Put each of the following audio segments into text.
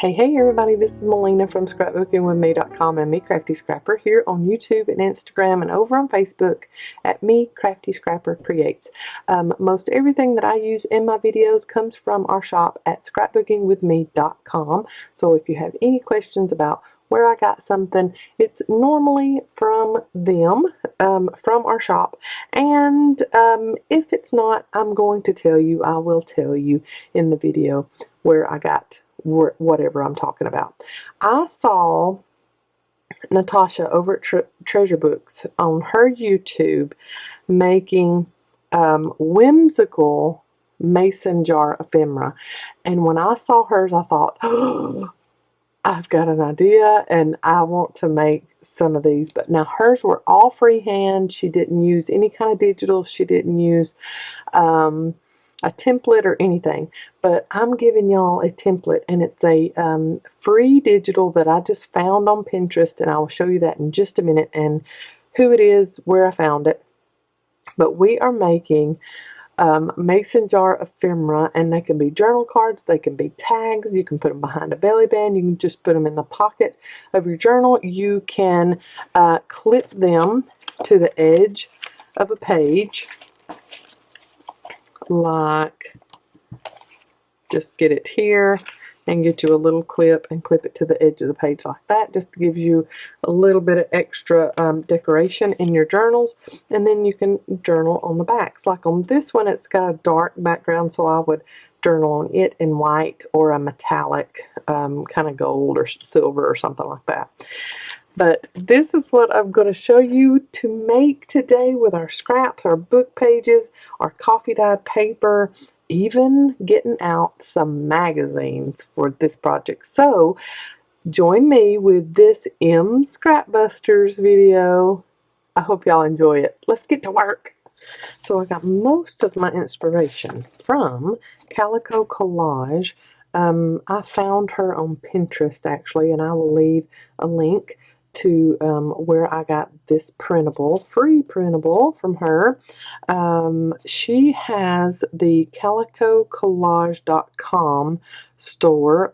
Hey everybody, this is Melina from ScrapBookingWithMe.com and Me Crafty Scrapper here on YouTube and Instagram and over on Facebook at Me Crafty Scrapper Creates. Most everything that I use in my videos comes from our shop at ScrapBookingWithMe.com. So if you have any questions about where I got something, it's normally from them, from our shop, and if it's not, I'm going to tell you, I will tell you in the video where I got whatever I'm talking about. I saw Natasha over at Treasure Books on her YouTube making whimsical mason jar ephemera, and when I saw hers I thought, oh, I've got an idea and I want to make some of these. But now hers were all freehand. She didn't use any kind of digital. She didn't use a template or anything, but I'm giving y'all a template, and it's a free digital that I just found on Pinterest, and I will show you that in just a minute and who it is, where I found it. But we are making mason jar ephemera, and they can be journal cards, they can be tags, you can put them behind a belly band, you can just put them in the pocket of your journal, you can clip them to the edge of a page, like, just get it here and get you a little clip and clip it to the edge of the page like that, just to give you a little bit of extra decoration in your journals. And then you can journal on the backs. Like on this one, it's got a dark background, so I would journal on it in white or a metallic kind of gold or silver or something like that. But this is what I'm going to show you to make today with our scraps, our book pages, our coffee dyed paper, even getting out some magazines for this project. So join me with this Scrapbusters video. I hope y'all enjoy it. Let's get to work. So I got most of my inspiration from Calico Collage. I found her on Pinterest actually, and I will leave a link to where I got this printable, free printable from her. She has the calicocollage.com store,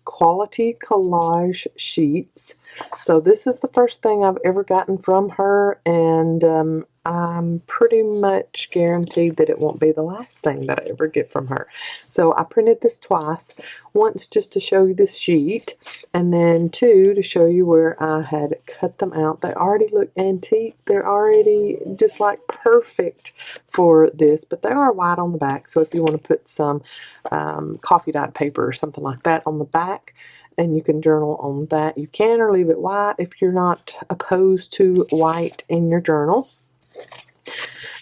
quality collage sheets. So this is the first thing I've ever gotten from her, and I'm pretty much guaranteed that it won't be the last thing that I ever get from her. So I printed this twice, once just to show you this sheet, and then two to show you where I had cut them out. They already look antique. They're already just like perfect for this, but they are white on the back, so if you want to put some coffee dyed paper or something like that on the back, and you can journal on that, you can, or leave it white if you're not opposed to white in your journal.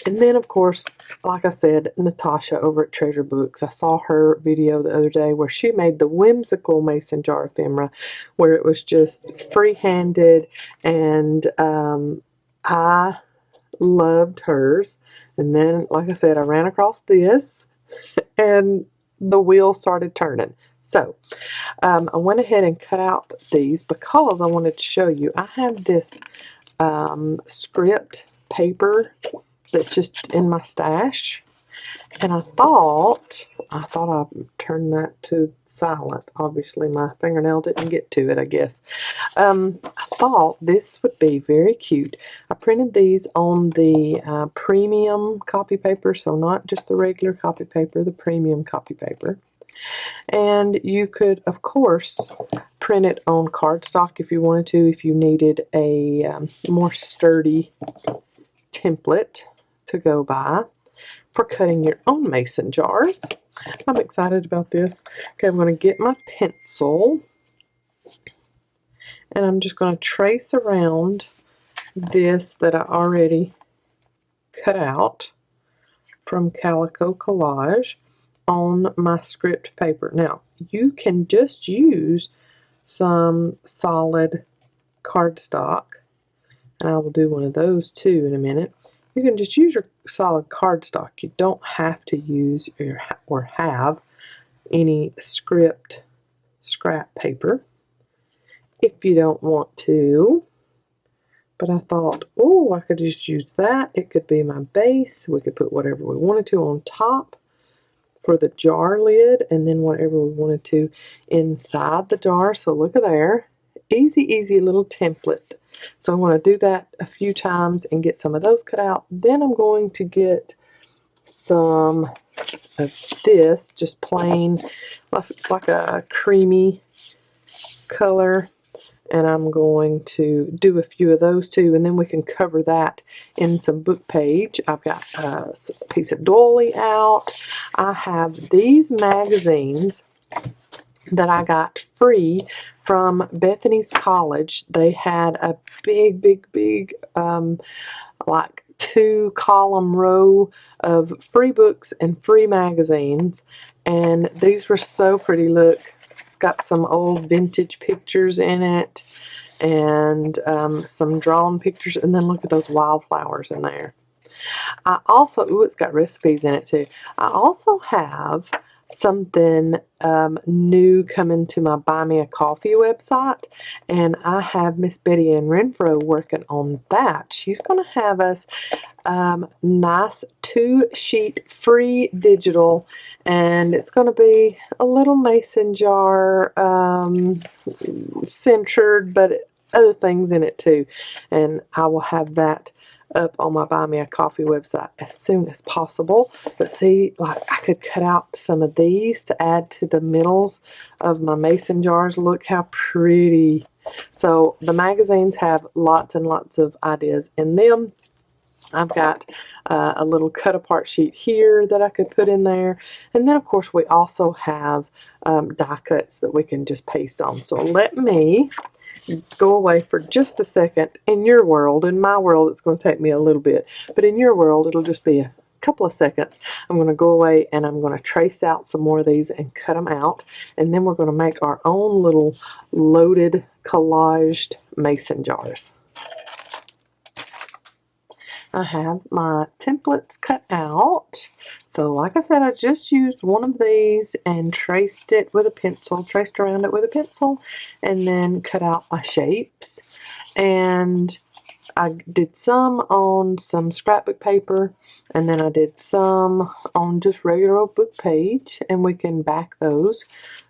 And then, of course, like I said, Natasha over at Treasure Books, I saw her video the other day where she made the whimsical mason jar ephemera, where it was just free-handed, and I loved hers. And then, like I said, I ran across this, and the wheel started turning. So I went ahead and cut out these because I wanted to show you. I have this script paper that's just in my stash, and I thought I'd turn that to silent. Obviously my fingernail didn't get to it, I guess. I thought this would be very cute. I printed these on the premium copy paper, so not just the regular copy paper, the premium copy paper. And you could, of course, print it on cardstock if you wanted to, if you needed a more sturdy template to go by for cutting your own mason jars. I'm excited about this. Okay, I'm going to get my pencil, and I'm just going to trace around this that I already cut out from Calico Collage on my script paper. Now, you can just use some solid cardstock, and I will do one of those too in a minute. You can just use your solid cardstock. You don't have to use or have any scrap paper if you don't want to. But I thought, oh, I could just use that. It could be my base. We could put whatever we wanted to on top. for the jar lid, and then whatever we wanted to inside the jar. So look at there. Easy, easy little template. So I'm going to do that a few times and get some of those cut out. Then I'm going to get some of this, just plain, like a creamy color. And I'm going to do a few of those too, and then we can cover that in some book page. I've got a piece of doily out. I have these magazines that I got free from Bethany's College. They had a big like 2-column row of free books and free magazines, and these were so pretty. Look, it's got some old vintage pictures in it, and some drawn pictures, and then look at those wildflowers in there. I also, ooh, it's got recipes in it too. I also have something new coming to my Buy Me a Coffee website, and I have Miss Betty Ann Renfro working on that. She's going to have us nice 2-sheet free digital, and it's going to be a little mason jar centered, but other things in it too, and I will have that up on my Buy Me a Coffee website as soon as possible. But see, like, I could cut out some of these to add to the middles of my mason jars. Look how pretty. So the magazines have lots and lots of ideas in them. I've got a little cut apart sheet here that I could put in there, and then of course we also have die cuts that we can just paste on. So let me go away for just a second. In your world, in my world it's going to take me a little bit, but in your world it'll just be a couple of seconds. I'm going to go away and I'm going to trace out some more of these and cut them out, and then we're going to make our own little loaded collaged mason jars. I have my templates cut out. So like I said, I just used one of these and traced it with a pencil, traced around it with a pencil, and then cut out my shapes. And I did some on some scrapbook paper, and then I did some on just regular old book page, and we can back those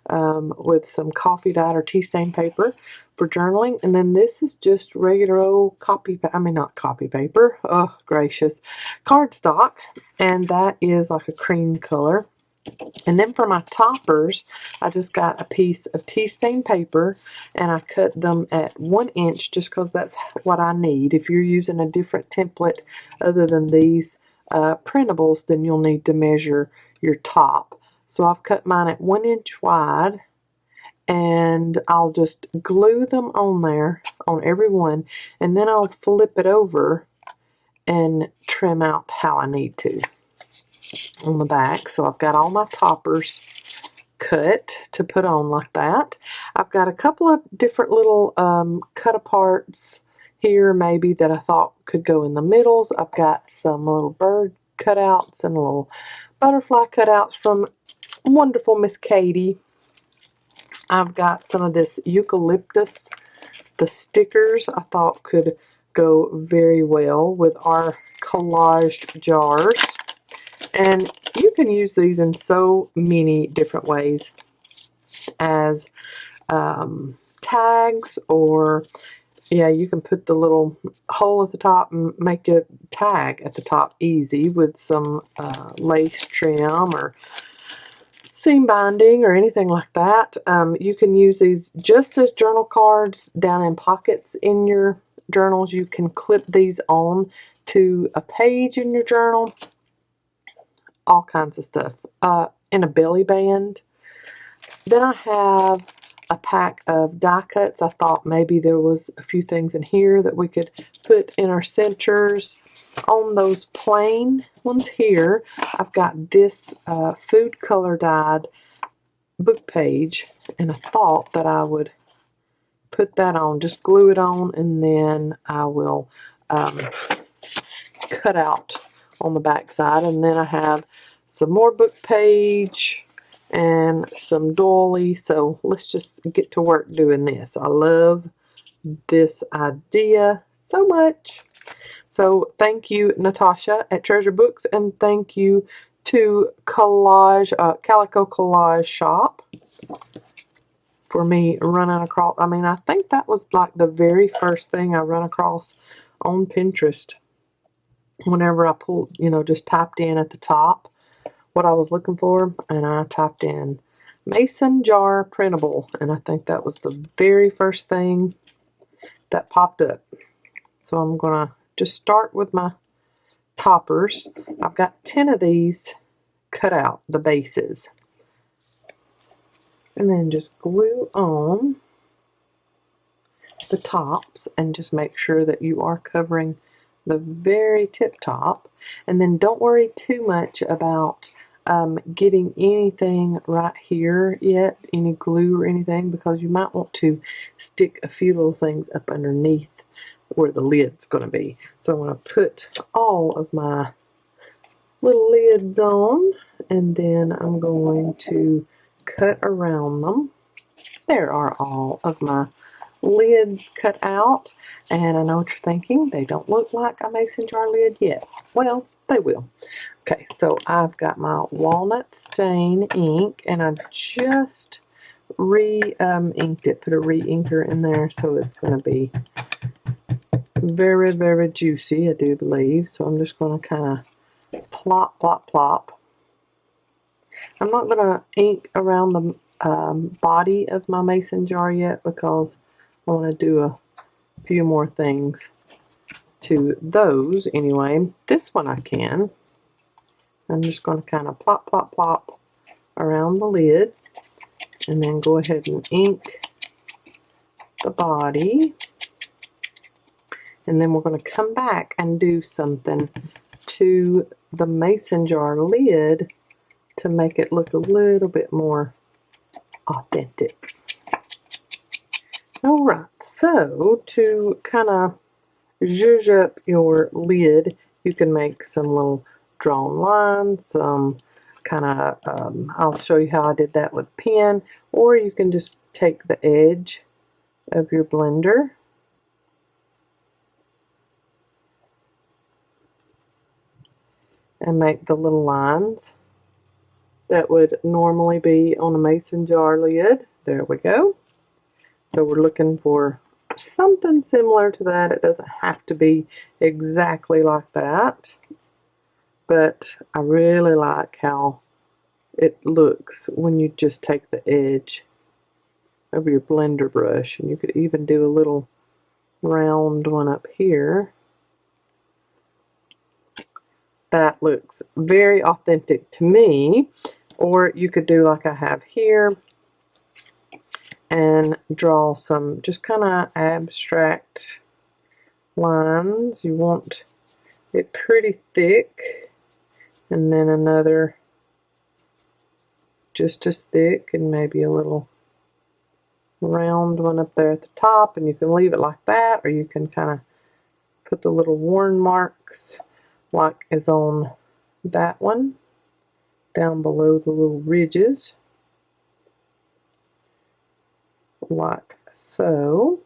with some coffee dyed or tea stain paper for journaling. And then this is just regular old not copy paper, oh gracious, cardstock, and that is like a cream color. And then for my toppers, I just got a piece of tea stain paper, and I cut them at 1 inch just because that's what I need. If you're using a different template other than these printables, then you'll need to measure your top. So I've cut mine at 1 inch wide, and I'll just glue them on there, on every one, and then I'll flip it over and trim out how I need to on the back. So I've got all my toppers cut to put on like that. I've got a couple of different little cut aparts here maybe that I thought could go in the middles. I've got some little bird cutouts and little butterfly cutouts from wonderful Miss Katie. I've got some of this eucalyptus. The stickers I thought could go very well with our collaged jars. And you can use these in so many different ways as tags, or yeah, you can put the little hole at the top and make a tag at the top easy with some lace trim or seam binding or anything like that. You can use these just as journal cards down in pockets in your journals. You can clip these on to a page in your journal. All kinds of stuff. In a belly band. Then I have a pack of die cuts. I thought maybe there was a few things in here that we could put in our centers. On those plain ones here, I've got this food color dyed book page, and I thought that I would put that on, just glue it on, and then I will cut out on the back side. And then I have some more book page and some doily. So let's just get to work doing this. I love this idea so much. So thank you, Natasha at Treasure Books, and thank you to Collage, Calico Collage shop for me running across. I mean, I think that was like the very first thing I run across on Pinterest. Whenever I pulled, you know, just typed in at the top what I was looking for, and I typed in mason jar printable, and I think that was the very first thing that popped up. So I'm gonna just start with my toppers. I've got 10 of these cut out, the bases, and then just glue on the tops and just make sure that you are covering the very tip top. And then don't worry too much about getting anything right here yet, any glue or anything, because you might want to stick a few little things up underneath where the lid's going to be. So I'm going to put all of my little lids on, and then I'm going to cut around them. There are all of my lids cut out, and I know what you're thinking, they don't look like a mason jar lid yet. Well, they will. Okay, so I've got my walnut stain ink, and I just re-inked it, put a re-inker in there, so it's going to be very, very juicy, I do believe. So I'm just going to kind of plop, plop, plop. I'm not going to ink around the body of my mason jar yet, because I want to do a few more things to those anyway. This one I can. I'm just going to kind of plop, plop, plop around the lid, and then go ahead and ink the body. And then we're going to come back and do something to the mason jar lid to make it look a little bit more authentic. Alright, so to kind of zhuzh up your lid, you can make some little drawn lines, some kind of, I'll show you how I did that with pen, or you can just take the edge of your blender and make the little lines that would normally be on a mason jar lid. There we go. So we're looking for something similar to that. It doesn't have to be exactly like that, but I really like how it looks when you just take the edge of your blender brush, and you could even do a little round one up here. That looks very authentic to me. Or you could do like I have here and draw some just kind of abstract lines. You want it pretty thick, and then another just as thick, and maybe a little round one up there at the top, and you can leave it like that, or you can kind of put the little worn marks like is on that one down below the little ridges, like so,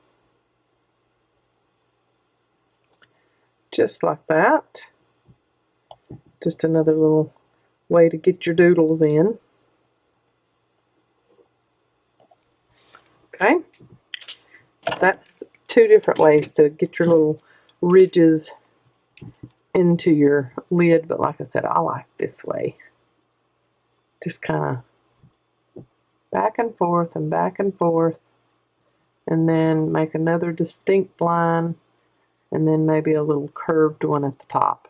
just like that. Just another little way to get your doodles in. Okay, that's two different ways to get your little ridges into your lid, but like I said, I like this way. Just kind of back and forth and back and forth, and then make another distinct line, and then maybe a little curved one at the top.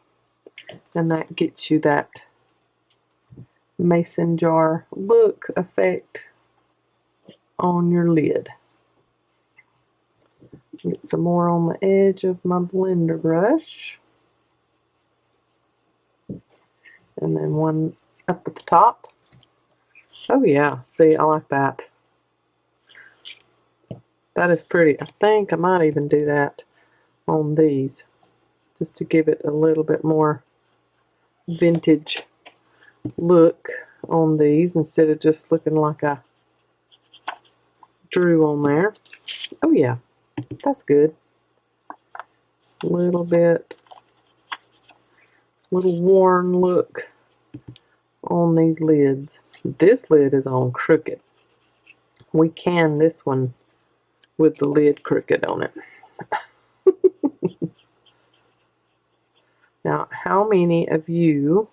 And that gets you that mason jar look effect on your lid. Get some more on the edge of my blender brush, and then one up at the top. Oh yeah, see, I like that. That is pretty. I think I might even do that on these, just to give it a little bit more vintage look on these, instead of just looking like I drew on there. Oh yeah, that's good. Little worn look on these lids. This lid is on crooked. We can this one with the lid crooked on it. Now, how many of you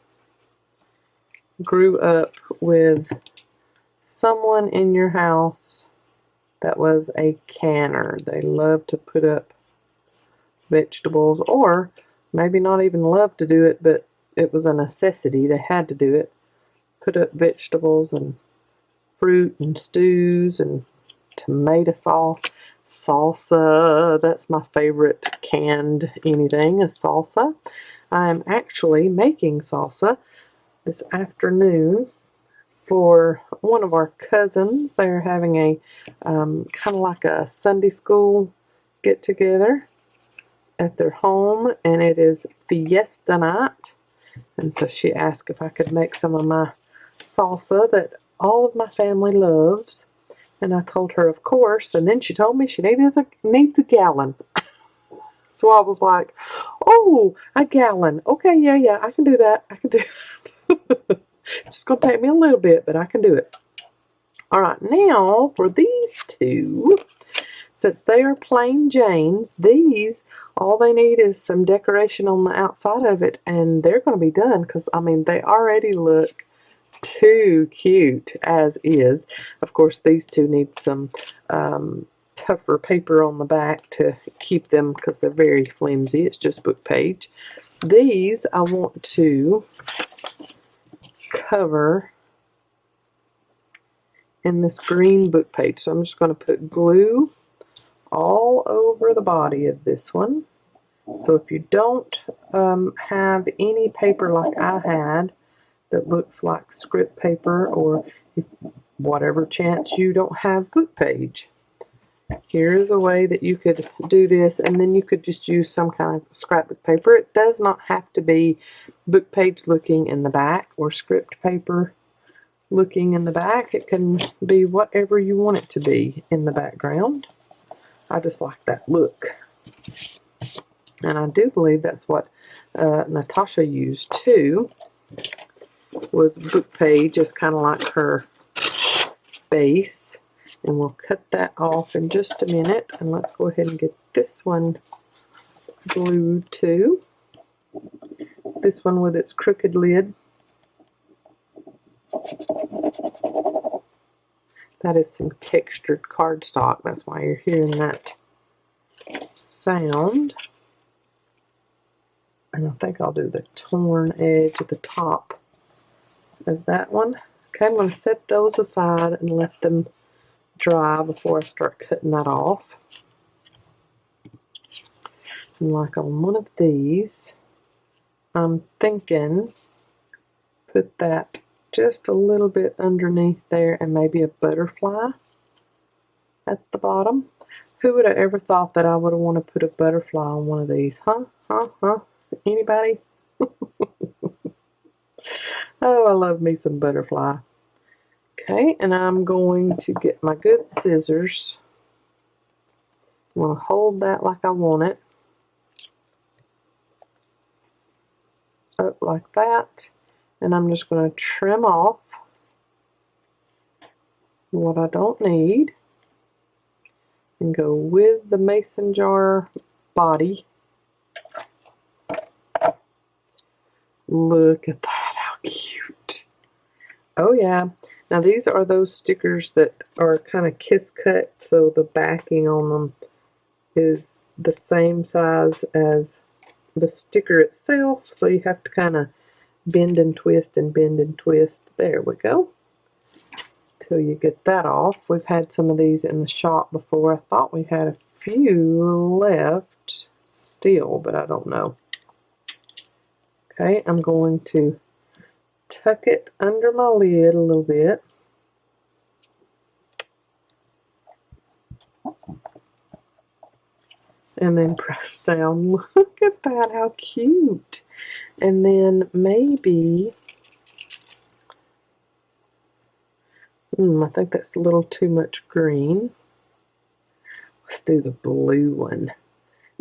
grew up with someone in your house that was a canner? They loved to put up vegetables, or maybe not even love to do it, but it was a necessity. They had to do it. Put up vegetables and fruit and stews and tomato sauce. Salsa, that's my favorite canned anything, is salsa. I'm actually making salsa this afternoon for one of our cousins. They're having a kind of like a Sunday school get together at their home, and it is fiesta night. And so she asked if I could make some of my salsa that all of my family loves. And I told her, of course. And then she told me she needs a gallon. So I was like, oh, a gallon. Okay, yeah, I can do that. I can do that. It's going to take me a little bit, but I can do it. All right, now for these two, since they are plain Janes, these, all they need is some decoration on the outside of it, and they're going to be done because, I mean, they already look too cute as is. Of course, these two need some tougher paper on the back to keep them because they're very flimsy. It's just book page. These I want to cover in this green book page. So I'm just going to put glue all over the body of this one. So if you don't have any paper like I had that looks like script paper, or if, whatever chance you don't have book page, here's a way that you could do this, and then you could just use some kind of scrapbook paper. It does not have to be book page looking in the back or script paper looking in the back. It can be whatever you want it to be in the background. I just like that look. And I do believe that's what Natasha used too, was book page as kind of like her base. And we'll cut that off in just a minute. And let's go ahead and get this one glued too. This one with its crooked lid. That is some textured cardstock. That's why you're hearing that sound. And I think I'll do the torn edge at the top of that one. Okay, I'm going to set those aside and let them dry before I start cutting that off. And like on one of these, I'm thinking put that just a little bit underneath there and maybe a butterfly at the bottom. Who would have ever thought that I would have wanted to put a butterfly on one of these? Huh? Anybody? Oh, I love me some butterfly. Okay, and I'm going to get my good scissors. I'm going to hold that like I want it. Up like that. And I'm just going to trim off what I don't need and go with the mason jar body. Look at that, how cute. Oh yeah. Now these are those stickers that are kind of kiss cut, so the backing on them is the same size as the sticker itself, so you have to kind of bend and twist and bend and twist. There we go. Till you get that off. We've had some of these in the shop before. I thought we had a few left still, but I don't know. Okay, I'm going to tuck it under my lid a little bit. And then press down. Look at that, how cute. And then maybe, I think that's a little too much green. Let's do the blue one.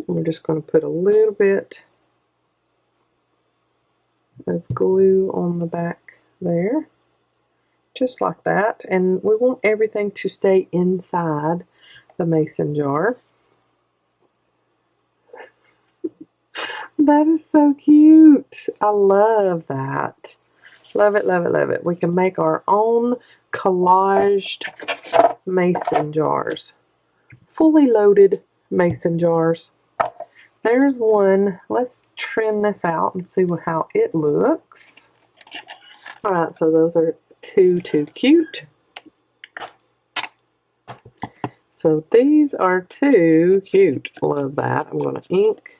We're just going to put a little bit of glue on the back there, just like that. And we want everything to stay inside the mason jar. That is so cute. I love that. Love it, love it, love it. We can make our own collaged mason jars. Fully loaded mason jars. There's one. Let's trim this out and see how it looks. Alright, so those are too cute. So these are too cute. Love that. I'm going to ink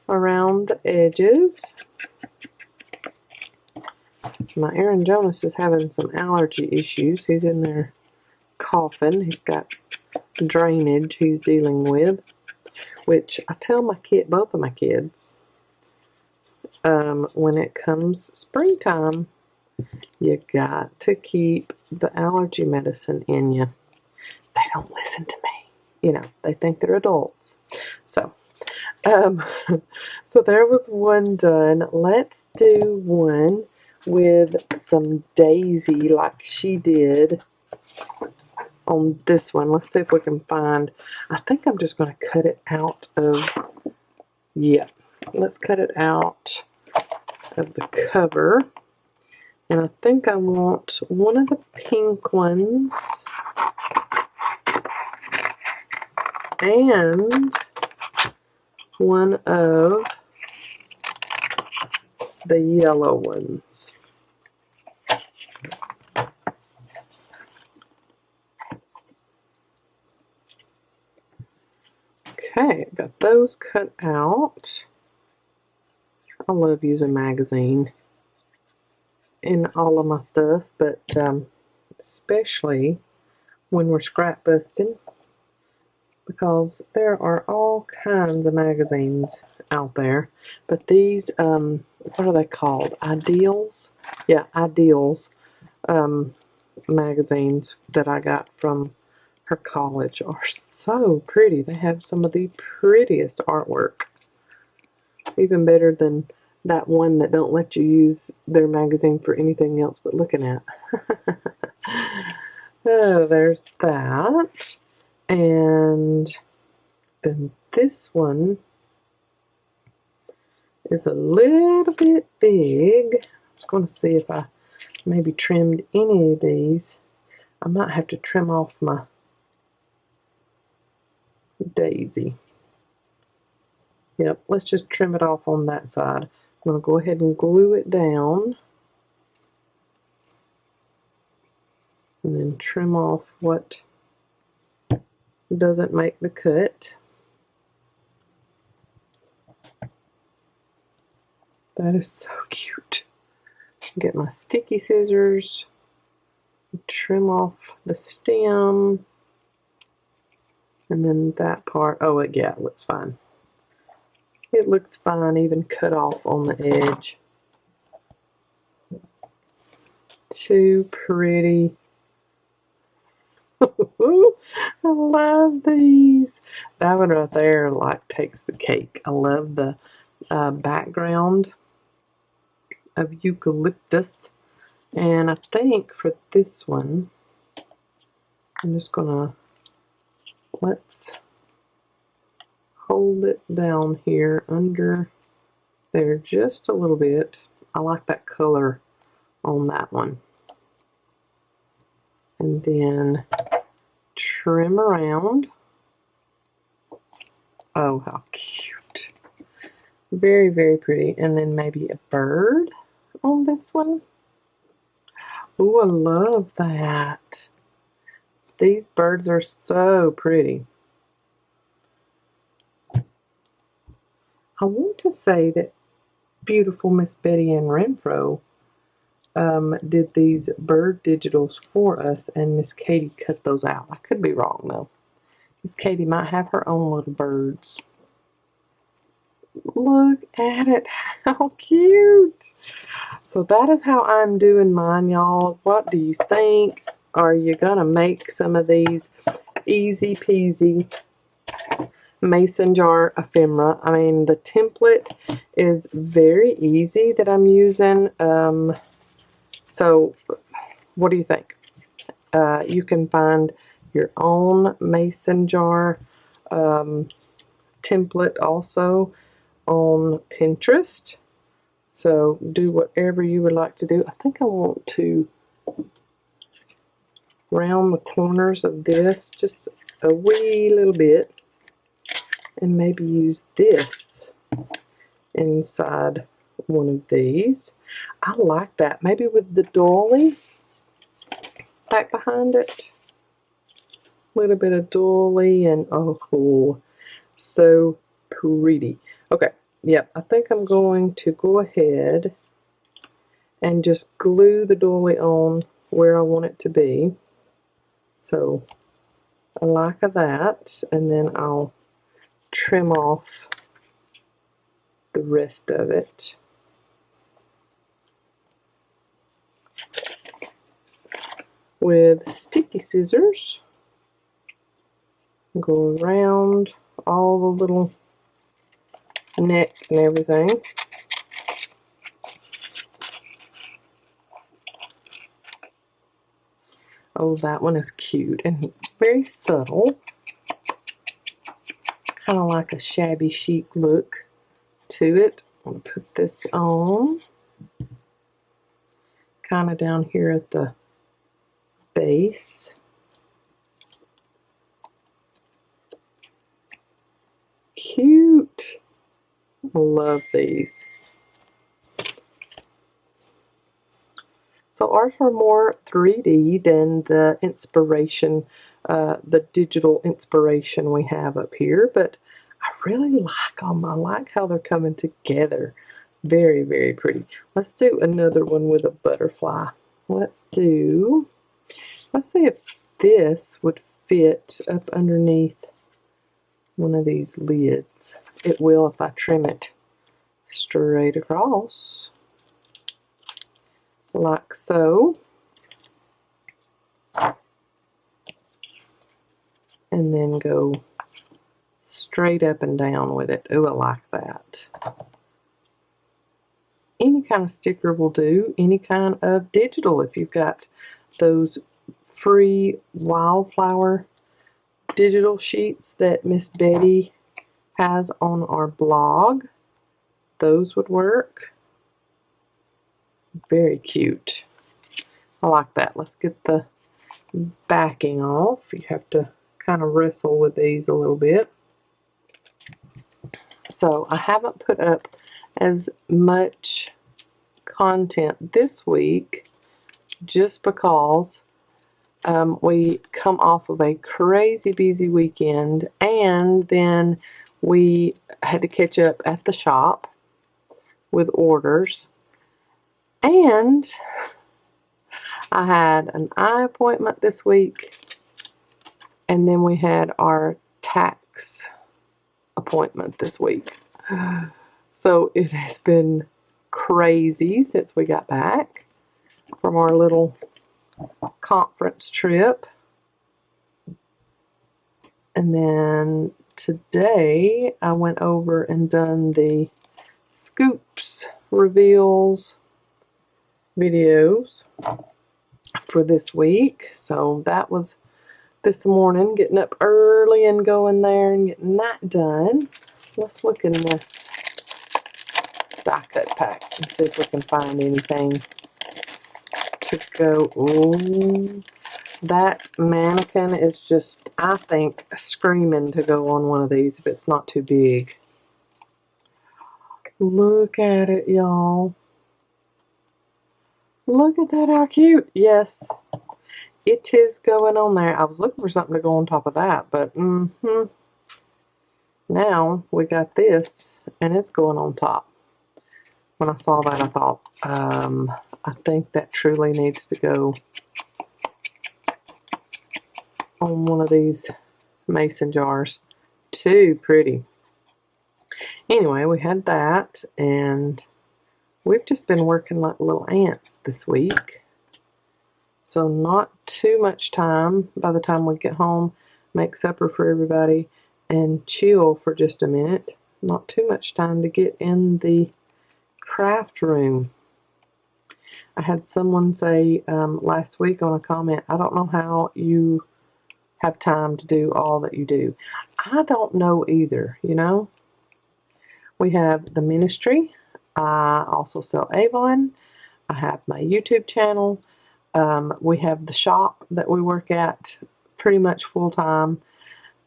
around the edges. My Aaron Jonas is having some allergy issues. He's in there coughing. He's got drainage he's dealing with, which I tell my kid, both of my kids, when it comes springtime, you got to keep the allergy medicine in you. They don't listen to me. You know, they think they're adults. So, so there was one done. Let's do one with some daisy like she did on this one. Let's see if we can find, I think I'm just going to cut it out of, yeah, let's cut it out of the cover. And I think I want one of the pink ones and one of the yellow ones. Okay, got those cut out. I love using magazine in all of my stuff, but especially when we're scrap busting, because there are all kinds of magazines out there. But these, what are they called? Ideals? Yeah, Ideals magazines that I got from her college are so pretty. They have some of the prettiest artwork. Even better than that one that don't let you use their magazine for anything else but looking at. Oh, there's that. And then this one is a little bit big. I'm going to see if I maybe trimmed any of these. I might have to trim off my daisy. Yep, let's just trim it off on that side. I'm going to go ahead and glue it down. And then trim off what doesn't make the cut. That is so cute. Get my sticky scissors, trim off the stem, and then that part, oh yeah, it looks fine. It looks fine, even cut off on the edge. Too pretty. I love these. That one right there like takes the cake. I love the background of eucalyptus. And I think for this one, I'm just gonna, let's hold it down here under there just a little bit. I like that color on that one. And then trim around. Oh, how cute. Very, very pretty. And then maybe a bird on this one. Oh, I love that. These birds are so pretty. I want to say that beautiful Miss Betty Ann Renfro did these bird digitals for us, and Miss Katie cut those out. I could be wrong though. Miss Katie might have her own little birds. Look at it, how cute. So that is how I'm doing mine, y'all. What do you think? Are you gonna make some of these easy peasy mason jar ephemera? I mean, the template is very easy that I'm using So what do you think? You can find your own mason jar template also on Pinterest. So do whatever you would like to do. I think I want to round the corners of this just a wee little bit and maybe use this inside one of these. I like that. Maybe with the doily back behind it. A little bit of doily and oh, so pretty. Okay, yep, I think I'm going to go ahead and just glue the doily on where I want it to be. So I like that, and then I'll trim off the rest of it. With sticky scissors, go around all the little neck and everything. Oh, that one is cute and very subtle. Kind of like a shabby chic look to it. I'm going to put this on. Kind of down here at the base. Cute. Love these. So ours are more 3D than the inspiration, the digital inspiration we have up here, but I really like them. I like how they're coming together. Very, very pretty. Let's do another one with a butterfly. Let's see if this would fit up underneath one of these lids. It will if I trim it straight across. Like so. And then go straight up and down with it. Oh, I like that. Any kind of sticker will do. Any kind of digital. If you've got those free wildflower digital sheets that Miss Betty has on our blog, those would work. Very cute. I like that. Let's get the backing off. You have to kind of wrestle with these a little bit. So I haven't put up as much content this week just because we come off of a crazy busy weekend, and then we had to catch up at the shop with orders. And I had an eye appointment this week, and then we had our tax appointment this week. So it has been crazy since we got back from our little conference trip. And then today I went over and done the scoops reveals videos for this week. So that was this morning, getting up early and going there and getting that done. Let's look in this die cut pack and see if we can find anything to go. Ooh, that mannequin is just, I think, screaming to go on one of these if it's not too big. Look at it, y'all. Look at that, how cute. Yes, it is going on there. I was looking for something to go on top of that, but now we got this, and it's going on top. When I saw that, I thought, I think that truly needs to go on one of these mason jars. Too pretty. Anyway, we had that, and we've just been working like little ants this week. So not too much time by the time we get home, make supper for everybody, and chill for just a minute. Not too much time to get in the craft room. I had someone say last week on a comment, I don't know how you have time to do all that you do. I don't know either, you know. We have the ministry. I also sell Avon. I have my YouTube channel. We have the shop that we work at pretty much full time.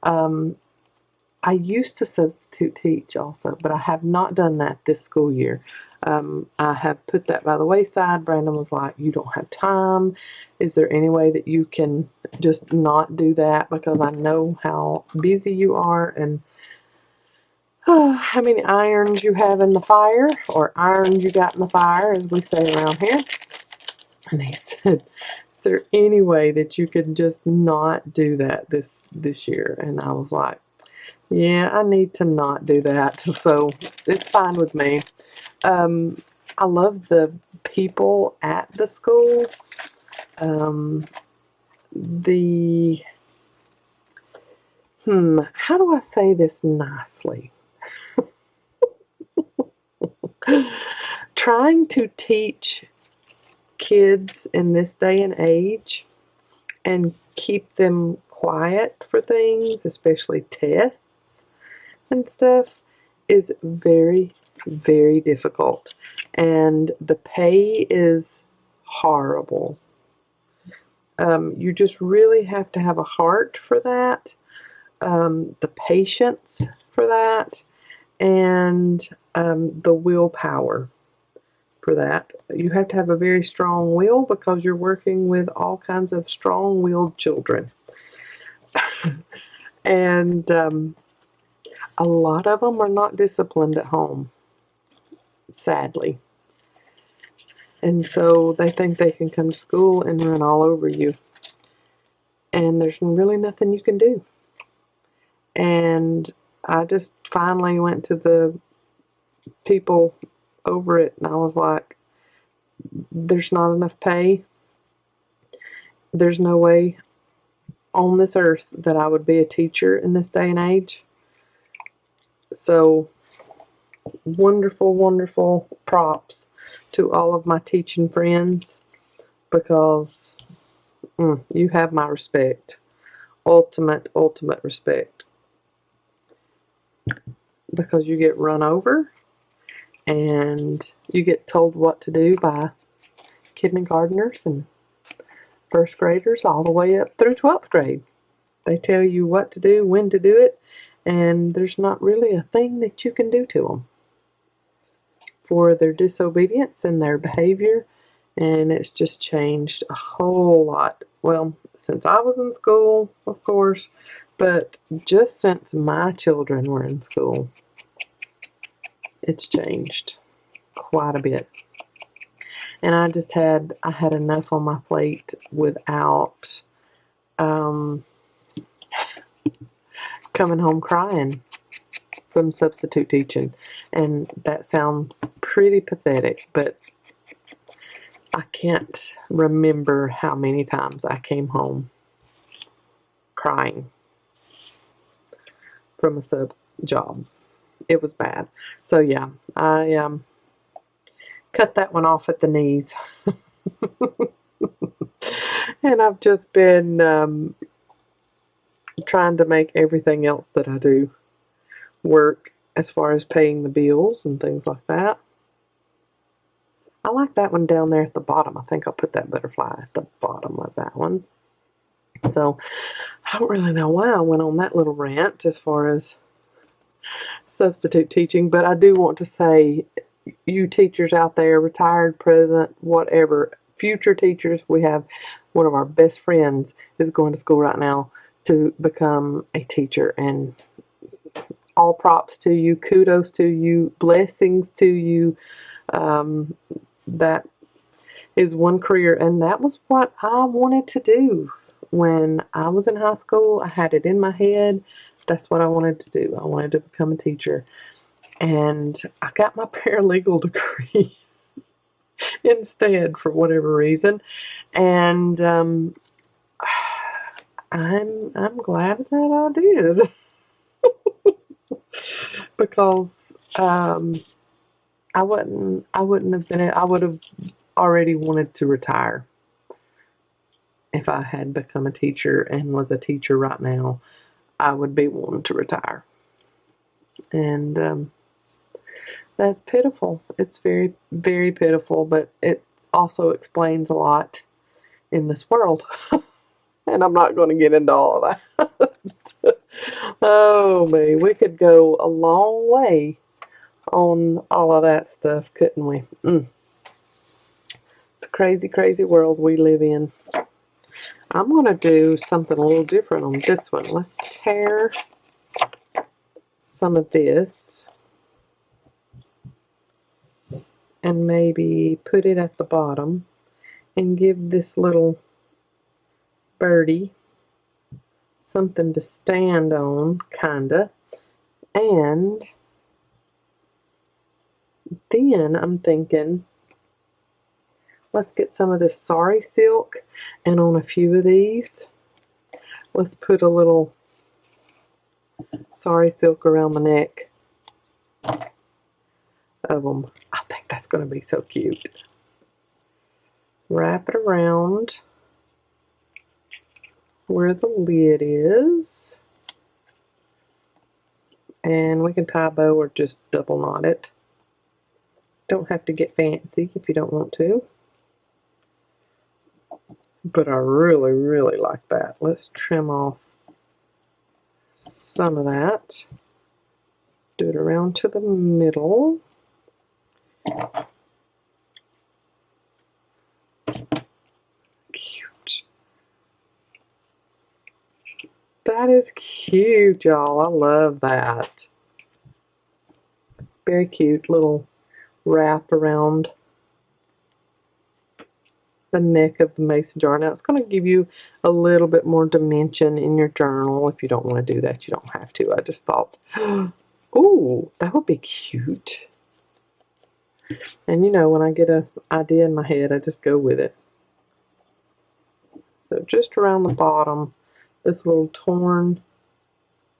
I used to substitute teach also, but I have not done that this school year. I have put that by the wayside. Brandon was like, you don't have time. Is there any way that you can just not do that? Because I know how busy you are and how many irons you have in the fire, or irons you got in the fire, as we say around here. And he said, is there any way that you could just not do that this year? And I was like, yeah, I need to not do that. So it's fine with me. I love the people at the school. How do I say this nicely? Trying to teach kids in this day and age and keep them quiet for things, especially tests and stuff, is very, very difficult. And the pay is horrible. You just really have to have a heart for that, the patience for that, and the willpower for that. You have to have a very strong will because you're working with all kinds of strong-willed children. And a lot of them are not disciplined at home, sadly. And so they think they can come to school and run all over you. And there's really nothing you can do. And I just finally went to the people over it and I was like, there's not enough pay. There's no way on this earth that I would be a teacher in this day and age. So wonderful, wonderful props to all of my teaching friends, because you have my respect. Ultimate, ultimate respect. Because you get run over and you get told what to do by kindergartners and first graders all the way up through 12th grade. They tell you what to do, when to do it, and there's not really a thing that you can do to them for their disobedience and their behavior, and it's just changed a whole lot. Well, since I was in school, of course, but just since my children were in school, it's changed quite a bit. And I had enough on my plate without coming home crying from substitute teaching. And that sounds pretty pathetic, but I can't remember how many times I came home crying from a sub job. It was bad. So yeah, I cut that one off at the knees. And I've just been trying to make everything else that I do work as far as paying the bills and things like that. I like that one down there at the bottom. I think I'll put that butterfly at the bottom of that one. So I don't really know why I went on that little rant as far as substitute teaching, but I do want to say, you teachers out there, retired, present, whatever, future teachers, we have one of our best friends is going to school right now to become a teacher, and all props to you, kudos to you, blessings to you. That is one career, and that was what I wanted to do when I was in high school. I had it in my head. That's what I wanted to do. I wanted to become a teacher. And I got my paralegal degree instead for whatever reason. And I'm glad that I did. Because I would have already wanted to retire. If I had become a teacher and was a teacher right now, I would be wanting to retire. And that's pitiful. It's very, very pitiful, but it also explains a lot in this world. And I'm not going to get into all of that. Oh, man, we could go a long way on all of that stuff, couldn't we? It's a crazy, crazy world we live in. I'm going to do something a little different on this one. Let's tear some of this and maybe put it at the bottom and give this little birdie something to stand on, kinda. And then I'm thinking, let's get some of this sari silk, and on a few of these, let's put a little sari silk around the neck of them. I think that's going to be so cute. Wrap it around where the lid is, and we can tie a bow or just double knot it. Don't have to get fancy if you don't want to, but I really, really like that. Let's trim off some of that. Do it around to the middle. Cute. That is cute, y'all. I love that. Very cute little wrap around the neck of the mason jar. Now it's going to give you a little bit more dimension in your journal. If you don't want to do that, you don't have to. I just thought, ooh, that would be cute. And you know, when I get an idea in my head, I just go with it. So just around the bottom, this little torn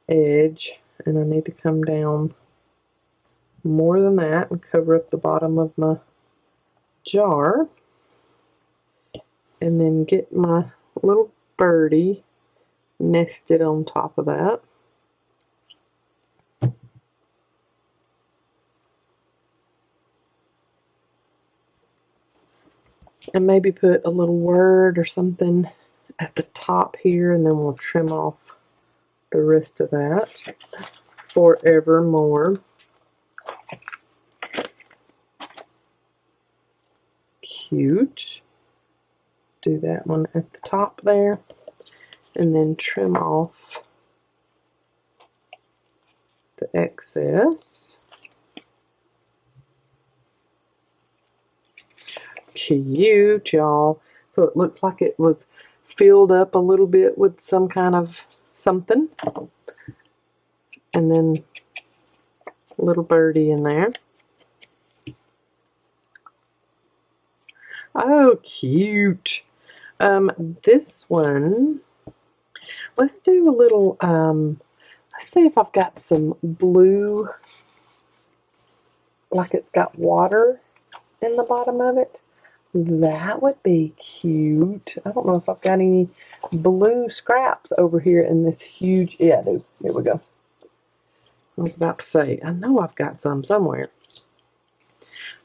edge, and I need to come down more than that and cover up the bottom of my jar, and then get my little birdie nested on top of that. And maybe put a little word or something at the top here, and then we'll trim off the rest of that. Forevermore. Cute. Do that one at the top there, and then trim off the excess. Cute, y'all. So it looks like it was filled up a little bit with some kind of something, and then a little birdie in there. Oh, cute. This one, let's do a little, let's see if I've got some blue, like it's got water in the bottom of it. That would be cute. I don't know if I've got any blue scraps over here in this huge, yeah, I do. Here we go. I was about to say, I know I've got some somewhere.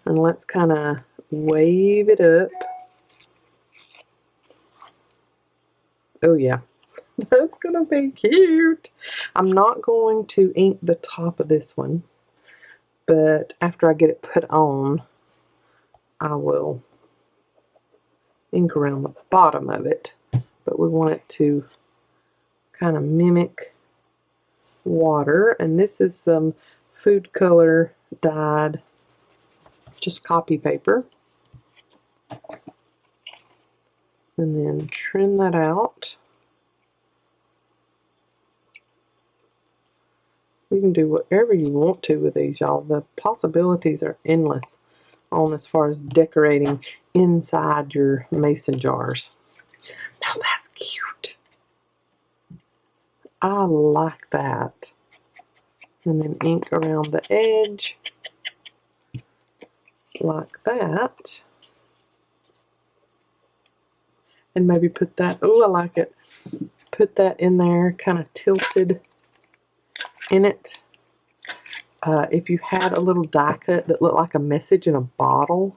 And let's kind of wave it up. Oh yeah, that's gonna be cute. I'm not going to ink the top of this one, but after I get it put on, I will ink around the bottom of it. But we want it to kind of mimic water, and this is some food color dyed, just copy paper. And then trim that out. You can do whatever you want to with these, y'all. The possibilities are endless on as far as decorating inside your mason jars. Now that's cute. I like that. And then ink around the edge like that. and maybe put that, oh, I like it, put that in there, kind of tilted in it. If you had a little die cut that looked like a message in a bottle,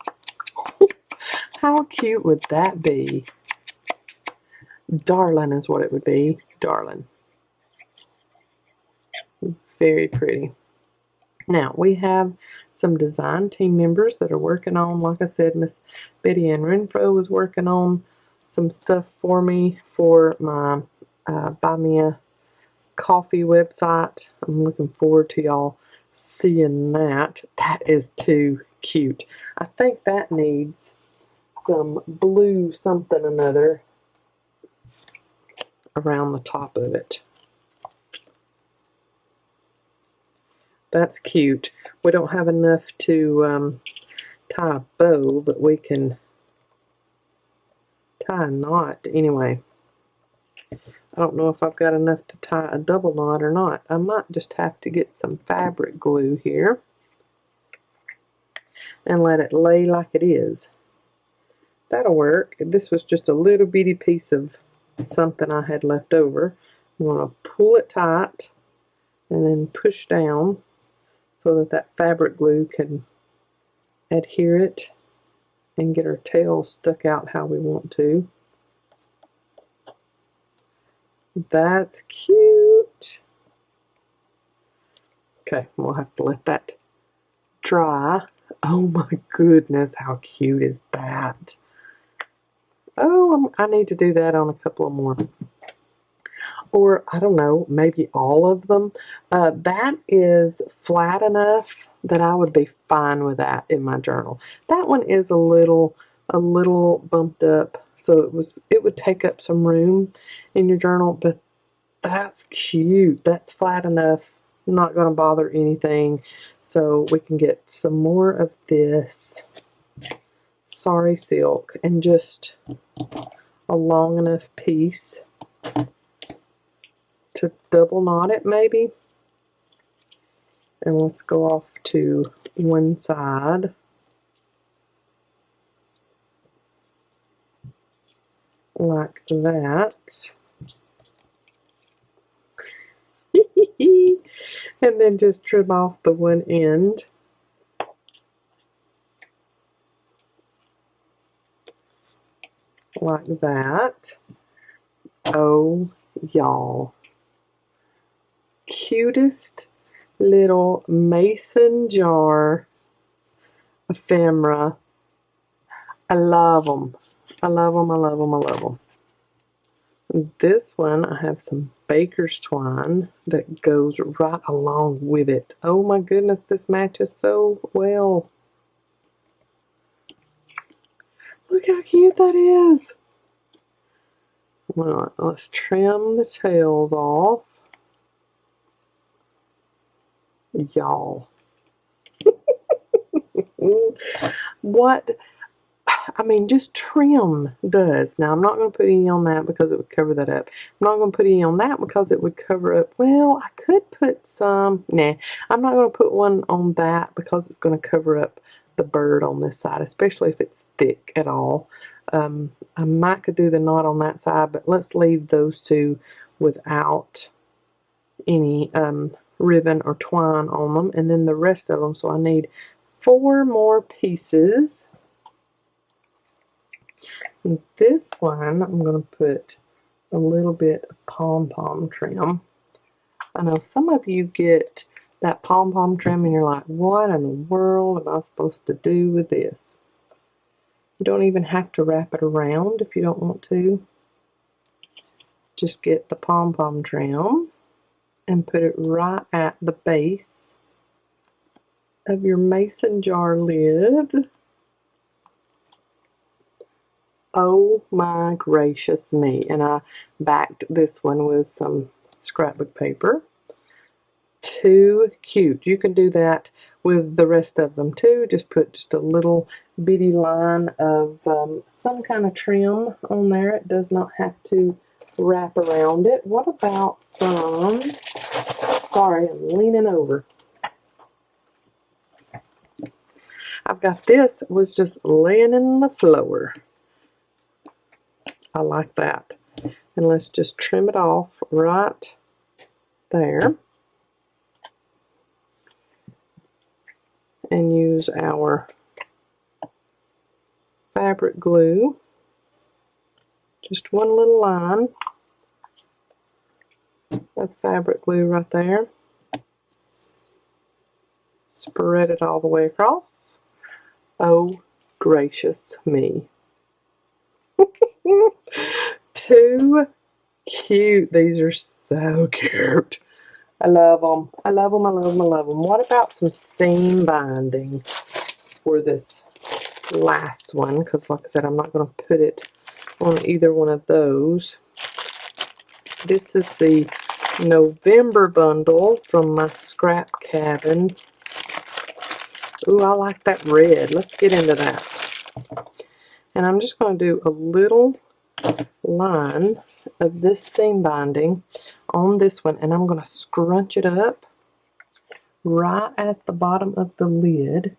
how cute would that be? Darling is what it would be. Darling. Very pretty. Now, we have some design team members that are working on, like I said, Miss Betty Ann Renfro was working on some stuff for me for my Buy Me a Coffee website. I'm looking forward to y'all seeing that. That is too cute. I think that needs some blue something or another around the top of it. That's cute. We don't have enough to tie a bow, but we can tie a knot anyway. I don't know if I've got enough to tie a double knot or not. I might just have to get some fabric glue here and let it lay like it is. That'll work. This was just a little bitty piece of something I had left over. I'm going to pull it tight and then push down so that that fabric glue can adhere it and get our tail stuck out how we want to. That's cute. Okay, we'll have to let that dry. Oh my goodness, how cute is that? Oh, I need to do that on a couple of more. Or, I don't know, maybe all of them. That is flat enough that I would be fine with that in my journal. That one is a little bumped up, so it would take up some room in your journal, but that's cute. That's flat enough. Not going to bother anything. So we can get some more of this sari silk and just a long enough piece to double knot it maybe. And let's go off to one side. Like that. And then just trim off the one end. Like that. Oh, y'all. Cutest little mason jar ephemera. I love them. I love them, I love them, I love them. This one, I have some baker's twine that goes right along with it. Oh my goodness, this matches so well. Look how cute that is. Well, let's trim the tails off. Y'all. What? I mean, just trim does. Now, I'm not going to put any on that because it would cover that up. I'm not going to put any on that because it would cover up. Well, I could put some. Nah, I'm not going to put one on that because it's going to cover up the bird on this side, especially if it's thick at all. I might could do the knot on that side, but let's leave those two without any ribbon or twine on them, and then the rest of them. So I need 4 more pieces. And this one, I'm going to put a little bit of pom-pom trim. I know some of you get that pom-pom trim and you're like, what in the world am I supposed to do with this? You don't even have to wrap it around if you don't want to. Just get the pom-pom trim and put it right at the base of your mason jar lid. Oh my gracious me. And I backed this one with some scrapbook paper. Too cute. You can do that with the rest of them too. Just put just a little bitty line of some kind of trim on there. It does not have to wrap around it. What about some, sorry, I'm leaning over. I've got this, was just laying in the floor. I like that. And let's just trim it off right there. And use our fabric glue. Just one little line of fabric glue right there. Spread it all the way across. Oh, gracious me. Too cute. These are so cute. I love them. I love them. I love them. I love them. What about some seam binding for this last one? Because like I said, I'm not going to put it on either one of those. This is the November bundle from my scrap cabin. Ooh, I like that red. Let's get into that. And I'm just going to do a little line of this seam binding on this one, and I'm going to scrunch it up right at the bottom of the lid,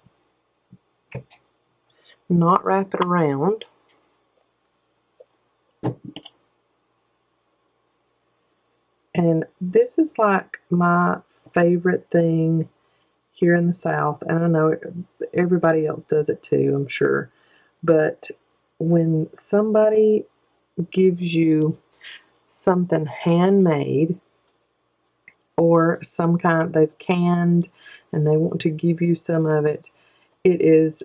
not wrap it around. And this is like my favorite thing here in the South, and I know everybody else does it too, I'm sure, but when somebody gives you something handmade, or some kind they've canned and they want to give you some of it, it is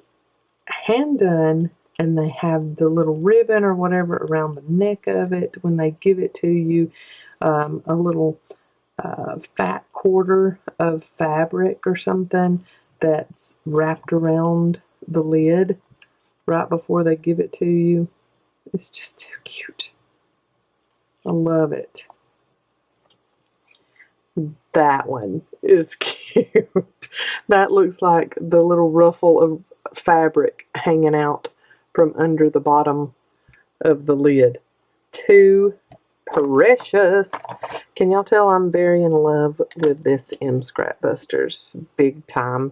hand done, and they have the little ribbon or whatever around the neck of it when they give it to you, a little fat quarter of fabric or something that's wrapped around the lid right before they give it to you. It's just too cute. I love it. That one is cute. That looks like the little ruffle of fabric hanging out from under the bottom of the lid. Too precious. Can y'all tell I'm very in love with this M Scrapbusters? Big time.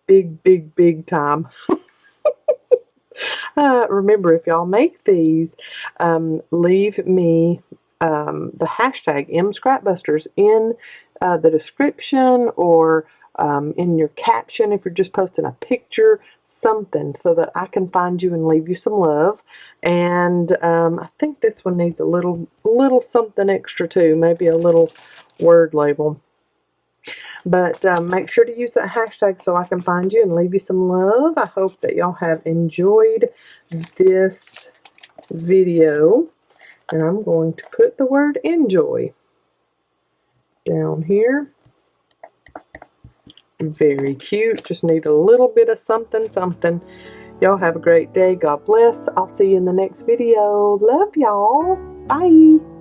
Big time. Remember, if y'all make these, leave me the hashtag MScrapbusters in the description, or in your caption if you're just posting a picture, something, so that I can find you and leave you some love. And I think this one needs a little something extra too, maybe a little word label. But make sure to use that hashtag so I can find you and leave you some love. I hope that y'all have enjoyed this video. And I'm going to put the word enjoy down here. Very cute. Just need a little bit of something. Y'all have a great day. God bless. I'll see you in the next video. Love y'all. Bye.